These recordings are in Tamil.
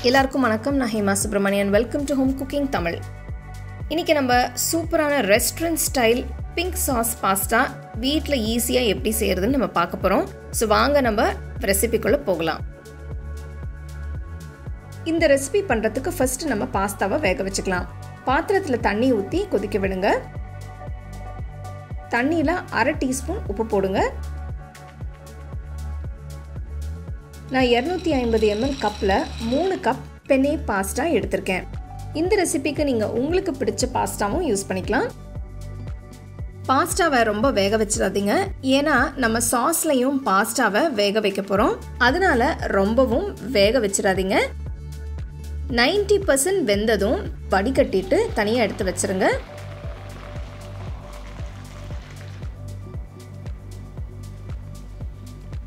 எல்லாருக்கும் வணக்கம். நான் Hema Subramanian. Welcome to home cooking Tamil. இன்னைக்கு நம்ம சூப்பரான restaurant style pink sauce pasta வீட்டில் ஈஸியாக எப்படி செய்யறதுன்னு நம்ம பார்க்க போகிறோம். ஸோ வாங்க நம்ம ரெசிபிக்குள்ளே போகலாம். இந்த ரெசிபி பண்ணுறதுக்கு ஃபர்ஸ்ட் நம்ம பாஸ்தாவை வேக வச்சுக்கலாம். பாத்திரத்தில் தண்ணி ஊற்றி கொதிக்க விடுங்க. தண்ணியில் 1/2 டீஸ்பூன் உப்பு போடுங்க. நான் 250 ml கப்பில் 3 கப் பென்னே பாஸ்தா எடுத்திருக்கேன். இந்த ரெசிபிக்கு நீங்கள் உங்களுக்கு பிடிச்ச பாஸ்தாவும் யூஸ் பண்ணிக்கலாம். பாஸ்தாவை ரொம்ப வேக வச்சிடாதீங்க, ஏன்னா நம்ம சாஸ்லையும் பாஸ்தாவை வேக வைக்க போகிறோம். அதனால ரொம்பவும் வேக வச்சிடாதீங்க. 90% வெந்ததும் வடிகட்டிட்டு தனியாக எடுத்து வச்சிருங்க.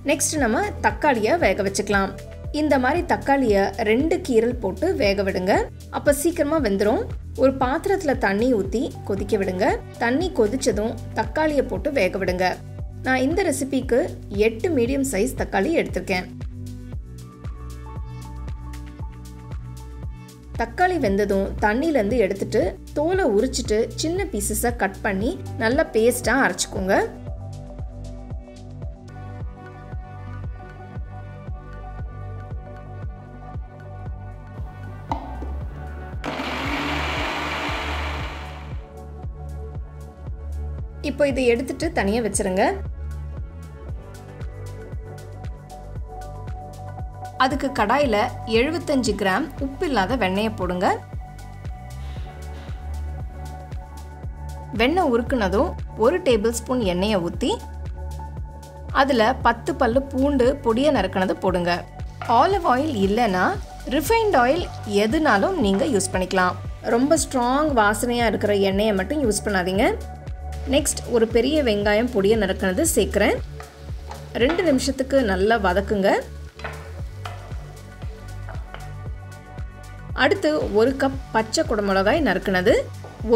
நெக்ஸ்ட் நம்ம தக்காளியை வேக வச்சுக்கலாம். இந்த மாதிரி தக்காளியை 2 கீரல் போட்டு வேக விடுங்க. அப்போ சீக்கிரமாக வெந்துடும். ஒரு பாத்திரத்தில் தண்ணி ஊற்றி கொதிக்க விடுங்க. தண்ணி கொதிச்சதும் தக்காளியை போட்டு வேக விடுங்க. நான் இந்த ரெசிபிக்கு 8 மீடியம் சைஸ் தக்காளி எடுத்திருக்கேன். தக்காளி வெந்ததும் தண்ணியிலேருந்து எடுத்துட்டு தோலை உரிச்சிட்டு சின்ன பீசஸை கட் பண்ணி நல்லா பேஸ்ட்டாக அரைச்சிக்கோங்க. இப்போ இதை எடுத்துட்டு தனியாக வச்சிருங்க. அதுக்கு கடாயில் 75 கிராம் உப்பு இல்லாத வெண்ணெயை போடுங்க. வெண்ணெய் உருக்குனதும் 1 டேபிள் ஸ்பூன் எண்ணெயை ஊற்றி அதில் 10 பல்லு பூண்டு பொடியை நறுக்கினது போடுங்க. ஆலிவ் ஆயில் இல்லைன்னா ரிஃபைண்ட் ஆயில் எதுனாலும் நீங்கள் யூஸ் பண்ணிக்கலாம். ரொம்ப ஸ்ட்ராங் வாசனையாக இருக்கிற எண்ணெயை மட்டும் யூஸ் பண்ணாதீங்க. நெக்ஸ்ட் ஒரு பெரிய வெங்காயம் பொடியை நறுக்கினது சேர்க்குறேன். 2 நிமிஷத்துக்கு நல்லா வதக்குங்க. அடுத்து 1 கப் பச்சை குடமிளகாய் நறுக்கினது,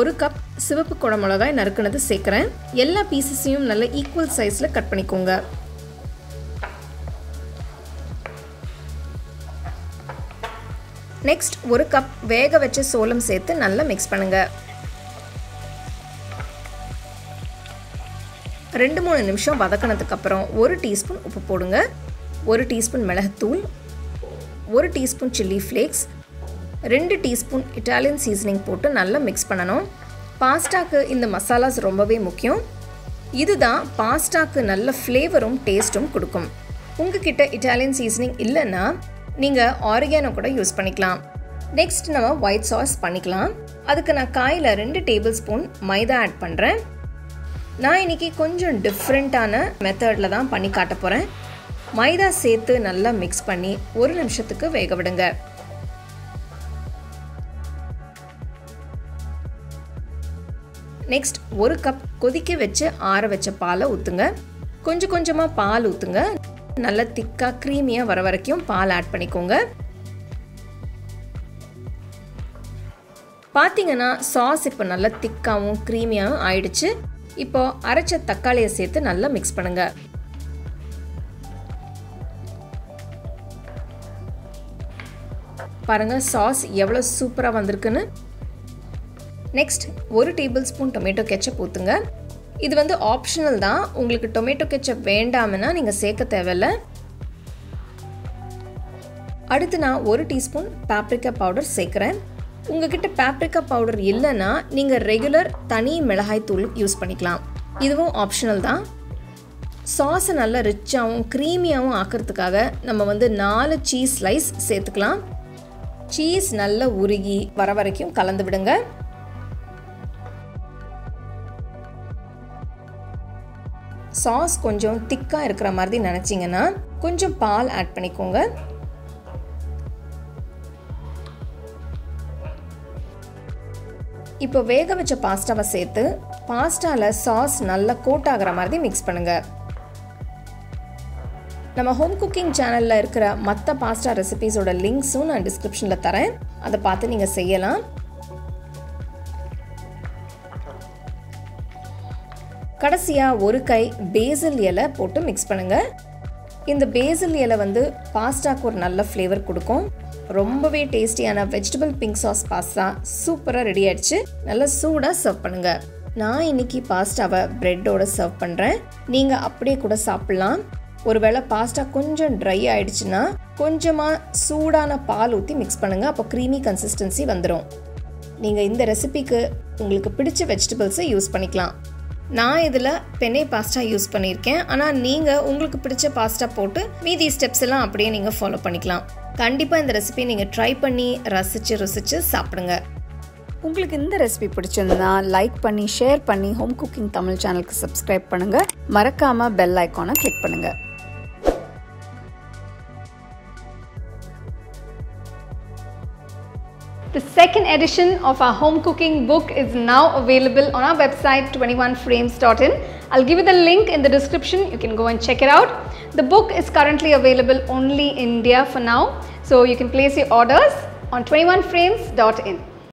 1 கப் சிவப்பு குடமிளகாய் நறுக்கினது சேர்க்குறேன். எல்லா பீசஸையும் நல்ல ஈக்குவல் சைஸில் கட் பண்ணிக்கோங்க. நெக்ஸ்ட் 1 கப் வேக வச்ச சோளம் சேர்த்து நல்லா மிக்ஸ் பண்ணுங்க. 2-3 நிமிஷம் வதக்கினதுக்கு அப்புறம் 1 டீஸ்பூன் உப்பு போடுங்க, 1 டீஸ்பூன் மிளகுத்தூள், 1 teaspoon chilli flakes, 2 teaspoon Italian seasoning போட்டு நல்லா மிக்ஸ் பண்ணணும். பாஸ்தாக்கு இந்த மசாலாஸ் ரொம்பவே முக்கியம். இதுதான் பாஸ்தாக்கு நல்ல ஃப்ளேவரும் டேஸ்ட்டும் கொடுக்கும். உங்ககிட்ட இட்டாலியன் சீசனிங் இல்லைன்னா நீங்கள் ஆரிகானோ கூட யூஸ் பண்ணிக்கலாம். நெக்ஸ்ட் நம்ம ஒயிட் சாஸ் பண்ணிக்கலாம். அதுக்கு நான் காயில் 2 டேபிள் ஸ்பூன் மைதா ஆட் பண்ணுறேன். நான் இன்னைக்கு கொஞ்சம் டிஃப்ரெண்ட்டான மெத்தடில் தான் பண்ணி காட்ட போகிறேன். மைதா சேர்த்து நல்லா மிக்ஸ் பண்ணி 1 நிமிஷத்துக்கு வேக விடுங்க. நெக்ஸ்ட் 1 கப் கொதிக்க வச்சு ஆற வச்ச பாலை ஊற்றுங்க. கொஞ்சம் கொஞ்சமாக பால் ஊற்றுங்க. நல்லா திக்காக க்ரீமியாக வர வரைக்கும் பால் ஆட் பண்ணிக்கோங்க. பார்த்தீங்கன்னா சாஸ் இப்போ நல்லா திக்காகவும் க்ரீமியாகவும் ஆயிடுச்சு. இப்போ அரைச்ச தக்காளியை சேர்த்து நல்லா மிக்ஸ் பண்ணுங்க. பாருங்க சாஸ் எவ்வளோ சூப்பராக வந்திருக்குன்னு. Next 1 table spoon tomato ketchup ஊற்றுங்க. இது ஆப்ஷனல் தான். உங்களுக்கு டொமேட்டோ கெச்சப் வேண்டாம்னா நீங்கள் சேர்க்க தேவையில்லை. அடுத்து நான் 1 டீஸ்பூன் பாப்ரிகா பவுடர் சேர்க்குறேன். உங்ககிட்ட பாப்ரிகா பவுடர் இல்லைன்னா நீங்கள் ரெகுலர் தனி மிளகாய் தூள் யூஸ் பண்ணிக்கலாம். இதுவும் ஆப்ஷனல் தான். சாஸை நல்லா ரிச்சாகவும் க்ரீமியாகவும் ஆக்கிறதுக்காக நம்ம 4 சீஸ் ஸ்லைஸ் சேர்த்துக்கலாம். சீஸ் நல்லா உருகி வர வரைக்கும் கலந்து விடுங்க. சாஸ் கொஞ்சம் திக்காக இருக்கிற மாதிரி நினச்சிங்கன்னா கொஞ்சம் பால் ஆட் பண்ணிக்கோங்க. இப்போ வேக வச்ச பாஸ்தாவை சேர்த்து பாஸ்தாவில் சாஸ் நல்லா கோட் ஆகிற மாதிரி மிக்ஸ் பண்ணுங்க. நம்ம ஹோம் குக்கிங் சேனலில் இருக்கிற மற்ற பாஸ்தா ரெசிபீஸோட லிங்க்ஸும் நான் டிஸ்கிரிப்ஷனில் தரேன். அதை பார்த்து நீங்கள் செய்யலாம். கடைசியாக 1 கை பேசில் இலை போட்டு மிக்ஸ் பண்ணுங்கள். இந்த பேசில் இலை வந்து பாஸ்டாக்கு ஒரு நல்ல ஃப்ளேவர் கொடுக்கும். ரொம்பவே டேஸ்டியான வெஜிடபிள் பிங்க் சாஸ் பாஸ்தா சூப்பராக ரெடி ஆயிடுச்சு. நல்லா சூடாக சர்வ் பண்ணுங்க. நான் இன்னைக்கு பாஸ்தாவை பிரெட்டோட சர்வ் பண்ணுறேன். நீங்கள் அப்படியே கூட சாப்பிட்லாம். ஒருவேளை பாஸ்தா கொஞ்சம் ட்ரை ஆயிடுச்சுன்னா கொஞ்சமாக சூடான பால் ஊற்றி மிக்ஸ் பண்ணுங்கள். அப்போ க்ரீமி கன்சிஸ்டன்சி வந்துடும். நீங்கள் இந்த ரெசிபிக்கு உங்களுக்கு பிடிச்ச வெஜிடபிள்ஸை யூஸ் பண்ணிக்கலாம். நான் இதில் பெனே பாஸ்தா யூஸ் பண்ணியிருக்கேன். ஆனால் நீங்கள் உங்களுக்கு பிடிச்ச பாஸ்தா போட்டு மீதி ஸ்டெப்ஸ் எல்லாம் அப்படியே நீங்கள் ஃபாலோ பண்ணிக்கலாம். கண்டிப்பாக இந்த ரெசிபியை நீங்கள் ட்ரை பண்ணி ருசிச்சு சாப்பிடுங்க. உங்களுக்கு இந்த ரெசிபி பிடிச்சிருந்தா லைக் பண்ணி ஷேர் பண்ணி ஹோம் குக்கிங் தமிழ் சேனலுக்கு சப்ஸ்கிரைப் பண்ணுங்கள். மறக்காமல் பெல் ஐக்கானை கிளிக் பண்ணுங்கள். The second edition of our home cooking book is now available on our website 21frames.in. I'll give you the link in the description. You can go and check it out. The book is currently available only in India for now, so you can place your orders on 21frames.in.